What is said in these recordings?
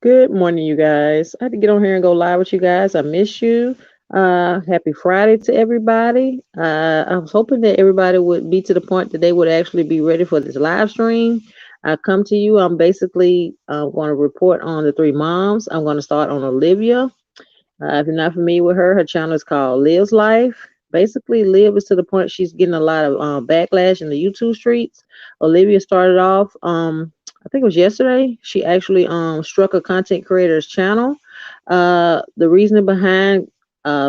Good morning, you guys. I had to get on here and go live with you guys. I miss you. Happy Friday to everybody. I was hoping that everybody would be to the point that they would actually be ready for this live stream. I come to you. I'm basically going to report on the three moms. I'm going to start on Olivia. If you're not familiar with her, her channel is called Lils Life. Basically, Liv is to the point she's getting a lot of backlash in the YouTube streets. Olivia started off, I think it was yesterday. She actually struck a content creator's channel. The reasoning behind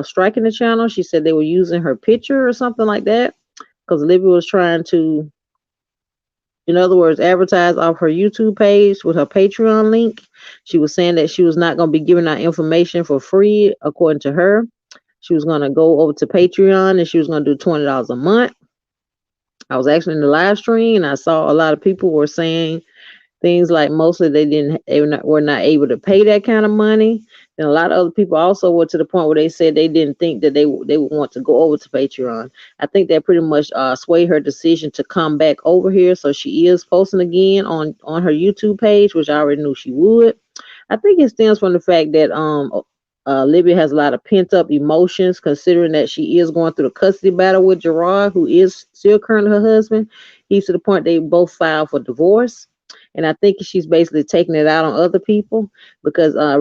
striking the channel, she said they were using her picture or something like that because Olivia was trying to, in other words, advertise off her YouTube page with her Patreon link. She was saying that she was not going to be giving out information for free, according to her. She was going to go over to Patreon and she was going to do $20 a month. I was actually in the live stream and I saw a lot of people were saying things like mostly were not able to pay that kind of money. And a lot of other people also were to the point where they said they didn't think that they would want to go over to Patreon. I think that pretty much swayed her decision to come back over here. So she is posting again on her YouTube page, which I already knew she would. I think it stems from the fact that Libya has a lot of pent up emotions, considering that she is going through the custody battle with Gerard, who is still currently her husband. He's to the point they both filed for divorce. And I think she's basically taking it out on other people because I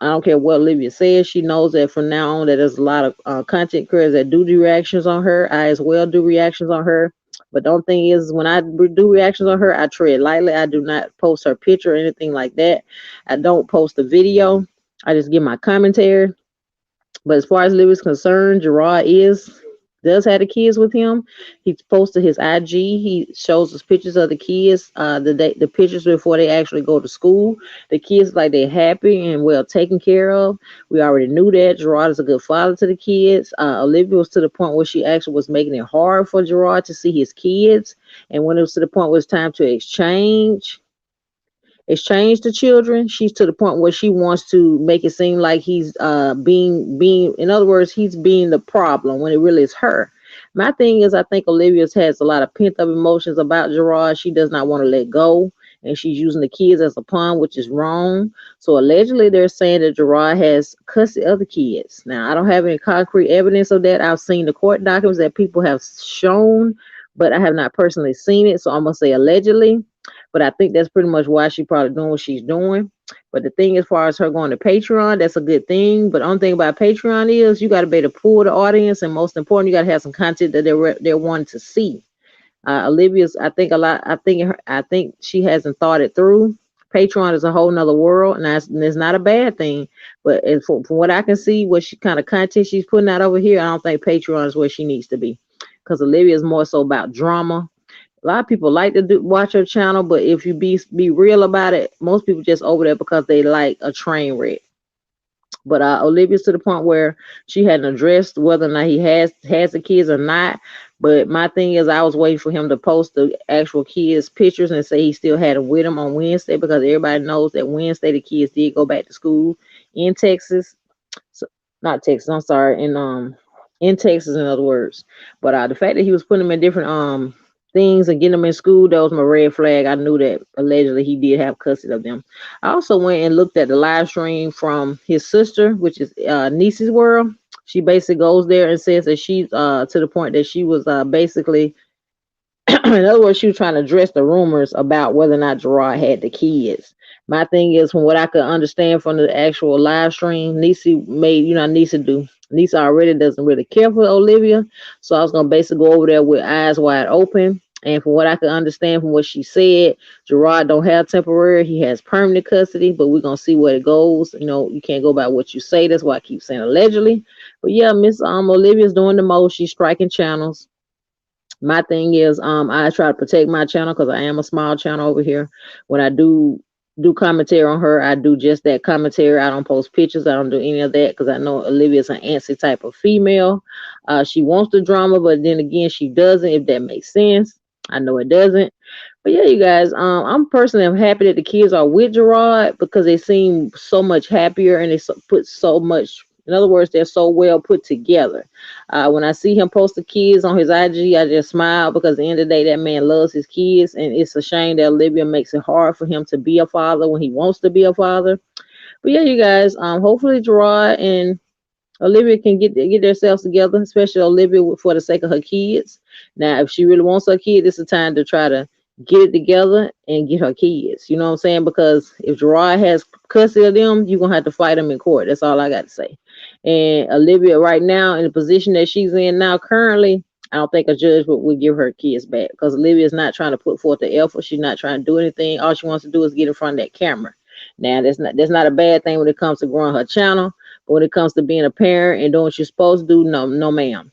don't care what Olivia says. She knows that from now on that there's a lot of content creators that do reactions on her. I as well do reactions on her. But the only thing is, when I do reactions on her, I tread lightly. I do not post her picture or anything like that. I don't post the video. I just give my commentary. But as far as Liv is concerned, Gerard does have the kids with him. He's posted his IG. He shows us pictures of the kids, the pictures before they actually go to school. The kids like they're happy and well taken care of. We already knew that Gerard is a good father to the kids. Olivia was to the point where she actually was making it hard for Gerard to see his kids, and when it was to the point where it's time to exchange the children, she's to the point where she wants to make it seem like he's being in other words, he's being the problem when it really is her. My thing is, I think Olivia's has a lot of pent up emotions about Gerard. She does not want to let go, and she's using the kids as a pawn, which is wrong. So allegedly they're saying that Gerard has custody of the kids. Now I don't have any concrete evidence of that. I've seen the court documents that people have shown, but I have not personally seen it, so I'm gonna say allegedly. But I think that's pretty much why she's probably doing what she's doing. But the thing, as far as her going to Patreon, that's a good thing. But the only thing about Patreon is you got to be able to pull the audience, and most important, you got to have some content that they're wanting to see. Olivia's, I think a lot. I think she hasn't thought it through. Patreon is a whole nother world, and it's not a bad thing. But from what I can see, what she kind of content she's putting out over here, I don't think Patreon is where she needs to be, because Olivia is more so about drama. A lot of people like to watch her channel, but if you be real about it, most people just over there because they like a train wreck. But Olivia's to the point where she hadn't addressed whether or not he has the kids or not. But my thing is, I was waiting for him to post the actual kids' pictures and say he still had them with him on Wednesday, because everybody knows that Wednesday the kids did go back to school in Texas. So, not Texas, I'm sorry, in Texas, in other words. But the fact that he was putting them in different things and getting them in school, that was my red flag. I knew that allegedly he did have custody of them. I also went and looked at the live stream from his sister, which is Niece's World. She basically goes there and says that she's to the point that she was basically, in other words, she was trying to address the rumors about whether or not Gerard had the kids. My thing is, from what I could understand from the actual live stream, Niecy made, Niecy do. Niecy already doesn't really care for Olivia. So I was going to basically go over there with eyes wide open. And from what I could understand from what she said, Gerard don't have temporary. He has permanent custody, but we're going to see where it goes. You can't go by what you say. That's why I keep saying allegedly. But yeah, Miss Olivia's doing the most. She's striking channels. My thing is, I try to protect my channel because I am a small channel over here. When I do commentary on her, I do just that commentary. I don't post pictures. I don't do any of that because I know Olivia's an antsy type of female. She wants the drama, but then again, she doesn't, if that makes sense. I know it doesn't. But yeah, you guys, I'm personally I'm happy that the kids are with Gerard because they seem so much happier and they put so much In other words, they're so well put together. When I see him post the kids on his IG, I just smile because at the end of the day, that man loves his kids, and it's a shame that Olivia makes it hard for him to be a father when he wants to be a father. But yeah, you guys, hopefully Gerard and Olivia can get themselves together, especially Olivia for the sake of her kids. Now, if she really wants her kid, this is the time to try to get it together and get her kids. You know what I'm saying? Because if Gerard has custody of them, you're gonna have to fight him in court. That's all I got to say. And Olivia, right now, in the position that she's in now, currently, I don't think a judge would give her kids back because Olivia is not trying to put forth the effort. She's not trying to do anything. All she wants to do is get in front of that camera. Now, that's not a bad thing when it comes to growing her channel. But when it comes to being a parent and doing what you're supposed to do, no, no, ma'am.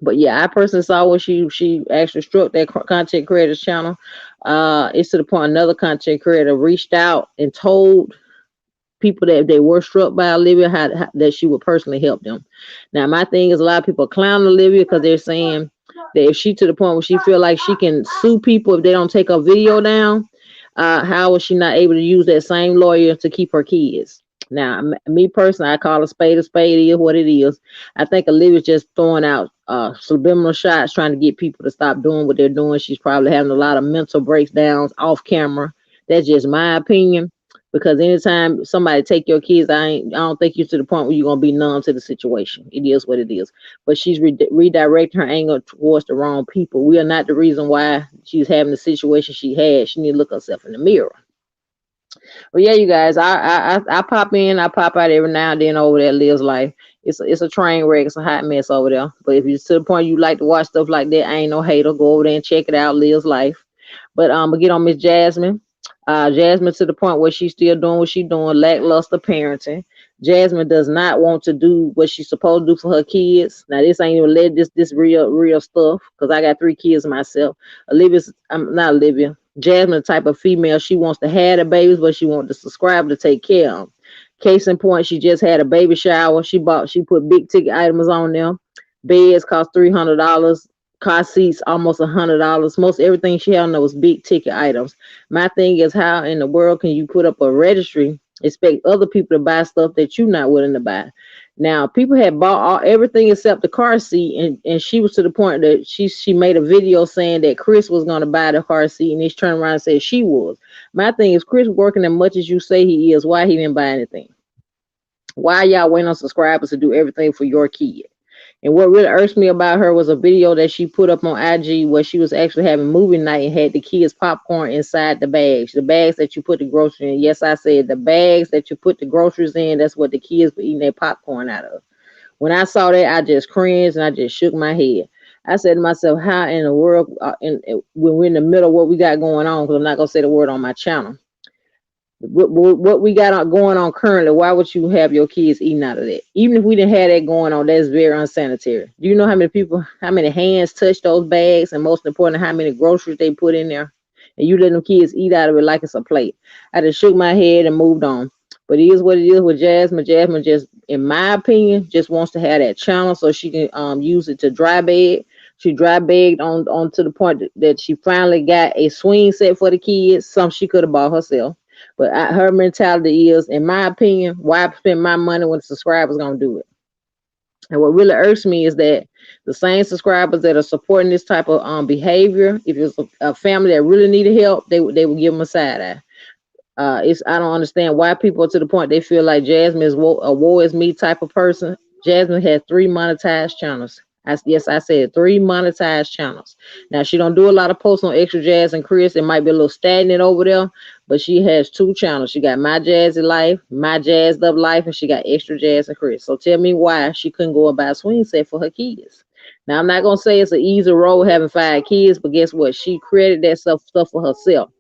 But yeah, I personally saw when she actually struck that content creator's channel. It's to the point another content creator reached out and told people that they were struck by Olivia how that she would personally help them. Now, my thing is a lot of people clown Olivia because they're saying that if she to the point where she feel like she can sue people if they don't take her video down, how is she not able to use that same lawyer to keep her kids? Now, me personally, I call a spade a spade. It is what it is. I think Olivia's just throwing out subliminal shots, trying to get people to stop doing what they're doing. She's probably having a lot of mental breakdowns off camera. That's just my opinion. Because anytime somebody take your kids, I don't think you're to the point where you're gonna be numb to the situation. It is what it is. But she's redirecting her anger towards the wrong people. We are not the reason why she's having the situation she had. She need to look herself in the mirror. But yeah, you guys, I pop in, I pop out every now and then over there. Lils Life. It's a train wreck. It's a hot mess over there. But if you're to the point you like to watch stuff like that, I ain't no hater. Go over there and check it out. Lils Life. But we get on Miss Jasmine. Jasmine to the point where she's still doing what she's doing, lackluster parenting. Jasmine does not want to do what she's supposed to do for her kids. Now this ain't even let this real stuff because I got 3 kids myself. I'm not Olivia. Jasmine, the type of female, she wants to have the babies, but she wants the subscriber to take care of them. Case in point, she just had a baby shower. She put big ticket items on them. Beds cost $300. Car seats almost $100. Most everything she had on there was big ticket items. My thing is, how in the world can you put up a registry, expect other people to buy stuff that you're not willing to buy? Now, people had bought everything except the car seat, and she was to the point that she made a video saying that Chris was going to buy the car seat, and he's turned around and said she was. My thing is, Chris working as much as you say he is, why he didn't buy anything? Why y'all waiting on subscribers to do everything for your kid? And what really irks me about her was a video that she put up on IG where she was actually having movie night and had the kids popcorn inside the bags that you put the groceries in. Yes, I said the bags that you put the groceries in, that's what the kids were eating their popcorn out of. When I saw that, I just cringed and I just shook my head. I said to myself, how in the world, when we're in the middle of what we got going on, because I'm not going to say the word on my channel, what we got going on currently, why would you have your kids eating out of that? Even if we didn't have that going on, that's very unsanitary. Do you know how many hands touch those bags, and most important, how many groceries they put in there? And you let them kids eat out of it like it's a plate. I just shook my head and moved on. But it is what it is with Jasmine. Jasmine just, in my opinion, just wants to have that channel so she can use it to dry bag. She dry bagged on to the point that she finally got a swing set for the kids, some she could have bought herself. But her mentality is, in my opinion, why spend my money when the subscribers gonna do it? And what really irks me is that the same subscribers that are supporting this type of behavior, if it's a family that really needed help, they would give them a side eye. I don't understand why people are to the point they feel like Jasmine is a woe is me type of person. Jasmine has 3 monetized channels. Yes, I said 3 monetized channels. Now she don't do a lot of posts on Extra Jazz and Chris. It might be a little stagnant over there, but she has 2 channels. She got My Jazzy Life, My Jazzed Up Life, and she got Extra Jazz and Chris. So tell me why she couldn't go and buy a swing set for her kids. Now I'm not gonna say it's an easy road having 5 kids, but guess what? She created that stuff for herself.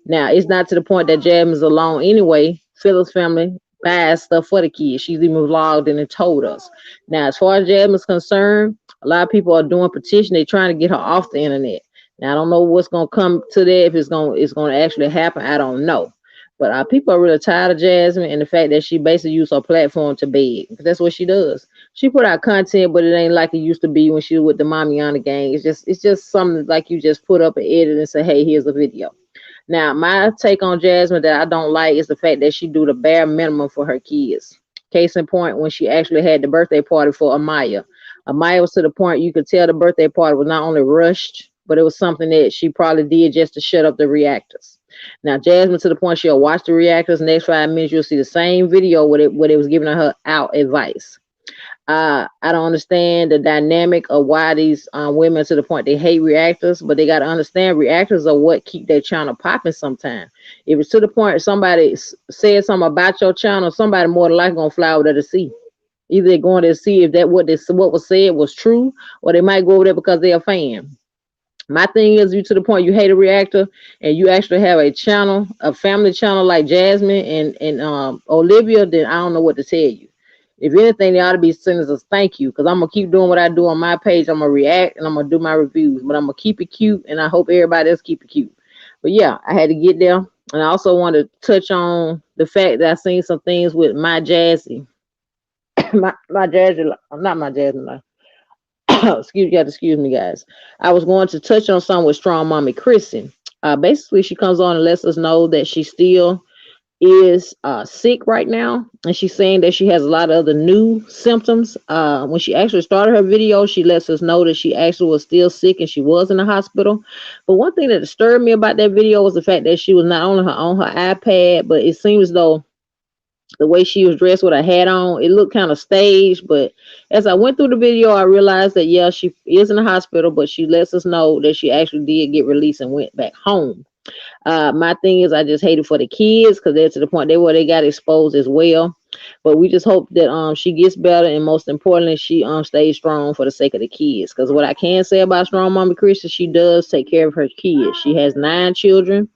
Now, it's not to the point that Jasmine's alone anyway. Phyllis family buys stuff for the kids. She's even vlogged and told us. Now, as far as Jasmine's concerned, a lot of people are doing petition. They're trying to get her off the internet. Now, I don't know what's going to come to that. If it's going to actually happen, I don't know. But people are really tired of Jasmine and the fact that she basically used her platform to beg. That's what she does. She put out content, but it ain't like it used to be when she was with the Mamiana gang. It's just something like you just put up an edit and say, hey, here's a video. Now, my take on Jasmine that I don't like is the fact that she do the bare minimum for her kids. Case in point, when she actually had the birthday party for Amaya. Amaya was to the point you could tell the birthday party was not only rushed, but it was something that she probably did just to shut up the reactors. Now, Jasmine, to the point she'll watch the reactors. Next 5 minutes, you'll see the same video where it was giving her out advice. I don't understand the dynamic of why these women to the point they hate reactors, but they got to understand reactors are what keep their channel popping sometimes. If it's to the point somebody said something about your channel, somebody more than likely gonna fly over there to see. Either they're going to see if that what was said was true, or they might go over there because they're a fan. My thing is, you to the point you hate a reactor, and you actually have a channel, a family channel like Jasmine and Olivia, then I don't know what to tell you. If anything, they ought to be sending us a thank you, because I'm gonna keep doing what I do on my page. I'm gonna react and I'm gonna do my reviews, but I'm gonna keep it cute, and I hope everybody else keep it cute. But yeah, I had to get there, and I also want to touch on the fact that I seen some things with my Jazzy, my Jazzy, not my Jazzy. Excuse me, guys. I was going to touch on something with Strong Mommy Chrissy. Basically, she comes on and lets us know that she still is sick right now, and she's saying that she has a lot of other new symptoms. When she actually started her video, she lets us know that she actually was still sick and she was in the hospital. But one thing that disturbed me about that video was the fact that she was not only on her iPad, but it seems as though the way she was dressed with a hat on, it looked kind of staged. But as I went through the video, I realized that yeah, she is in the hospital, but she lets us know that she actually did get released and went back home. My thing is, I just hate it for the kids, because they're to the point they got exposed as well. But we just hope that she gets better, and most importantly, she stays strong for the sake of the kids. Because what I can say about Strong Mama Christian, she does take care of her kids. She has 9 children.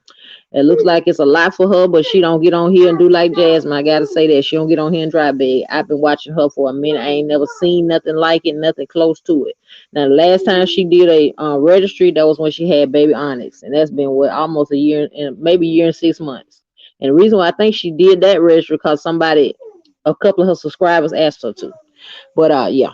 It looks like it's a lot for her, but she don't get on here and do like Jasmine. I gotta say that she don't get on here and dry bag. I've been watching her for a minute. I ain't never seen nothing like it, nothing close to it. Now, the last time she did a registry, that was when she had baby Onyx, and that's been what, almost a year and maybe a year and 6 months. And the reason why I think she did that registry because a couple of her subscribers asked her to. But yeah,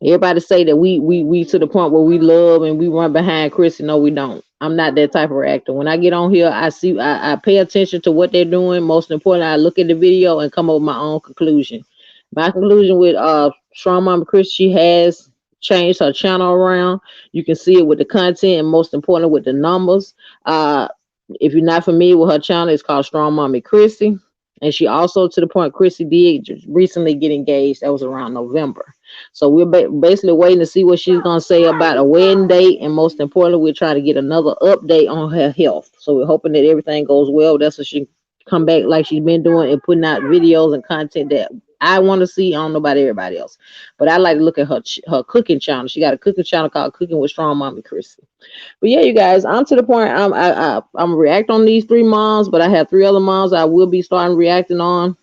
everybody say that we to the point where we love and we run behind Chrissy. No, we don't. I'm not that type of actor. When I get on here, I pay attention to what they're doing. Most importantly, I look at the video and come up with my own conclusion. My conclusion with Strong Mama Chris, she has changed her channel around. You can see it with the content, and most importantly with the numbers. If you're not familiar with her channel, it's called Strong Mommy Chrissy. And she also, to the point, Chrissy did just recently get engaged. That was around November. So we're basically waiting to see what she's going to say about a wedding date. And most importantly, we're trying to get another update on her health. So we're hoping that everything goes well. That's what she can come back like she's been doing and putting out videos and content that I want to see. I don't know about everybody else. But I like to look at her cooking channel. She got a cooking channel called Cooking with Strong Mommy Chrissy. But yeah, you guys, I'm to the point. I'm react on these 3 moms, but I have 3 other moms I will be starting reacting on,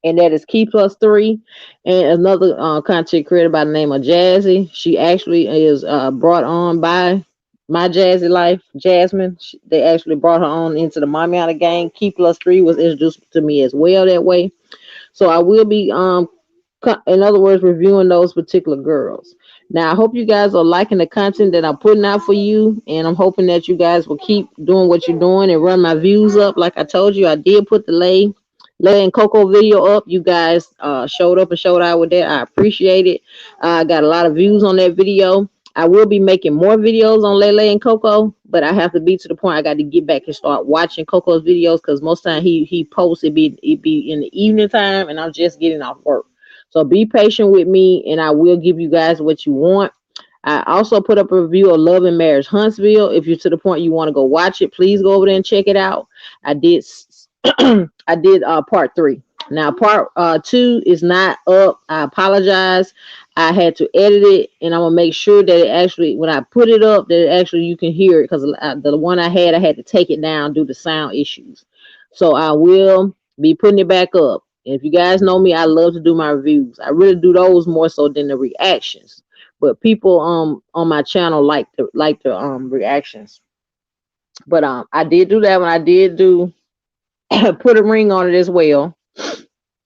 and that is Key Plus 3, and another content creator by the name of Jazzy. She actually is brought on by my Jazzy Life, Jasmine. They actually brought her on into the Mommy Out of Gang. Key Plus 3 was introduced to me as well that way. So I will be in other words, reviewing those particular girls. Now, I hope you guys are liking the content that I'm putting out for you, and I'm hoping that you guys will keep doing what you're doing and run my views up. Like I told you, I did put the Lay and Coco video up. You guys showed up and showed out with that. I appreciate it. I got a lot of views on that video. I will be making more videos on Lele and Coco, but I have to be to the point I got to get back and start watching Coco's videos, because most time he posts it be in the evening time, and I'm just getting off work. So be patient with me, and I will give you guys what you want. I also put up a review of Love and Marriage Huntsville. If you're to the point you want to go watch it, please go over there and check it out. I did I did part 3. Now part 2 is not up. I apologize. I had to edit it, and I'm gonna make sure that it actually, when I put it up, that it actually you can hear it, because the one I had to take it down due to sound issues. So I will be putting it back up. And if you guys know me, I love to do my reviews. I really do those more so than the reactions. But people on my channel like the reactions. But I did do that one. I did do put a ring on it as well.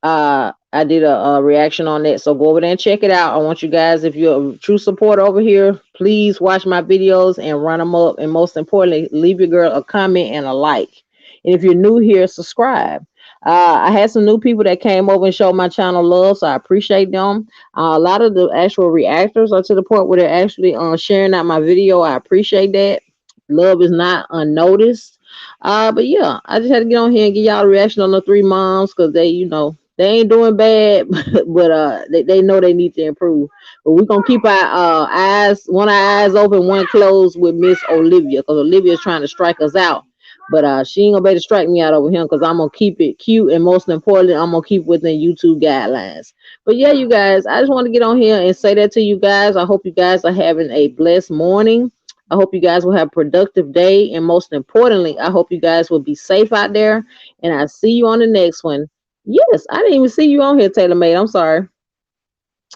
I did a reaction on that, so go over there and check it out. I want you guys, if you're a true supporter over here, please watch my videos and run them up, and most importantly, leave your girl a comment and a like. And if you're new here, subscribe. I had some new people that came over and showed my channel love, so I appreciate them. A lot of the actual reactors are to the point where they're actually sharing out my video. I appreciate that. Love is not unnoticed. But yeah, I just had to get on here and give y'all a reaction on the three moms because they, they ain't doing bad, but they know they need to improve. But we're gonna keep our one eyes open, one closed with Miss Olivia, because Olivia's trying to strike us out. But she ain't gonna be able to strike me out over him because I'm gonna keep it cute, and most importantly, I'm gonna keep within YouTube guidelines. But yeah, you guys, I just want to get on here and say that to you guys. I hope you guys are having a blessed morning. I hope you guys will have a productive day, and most importantly, I hope you guys will be safe out there. And I see you on the next one. Yes, I didn't even see you on here, Taylor Made. I'm sorry.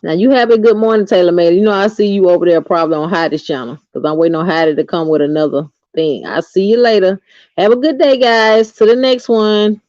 Now you have a good morning, Taylor Made. You know I see you over there probably on Heidi's channel because I'm waiting on Heidi to come with another thing. I'll see you later. Have a good day, guys. To the next one.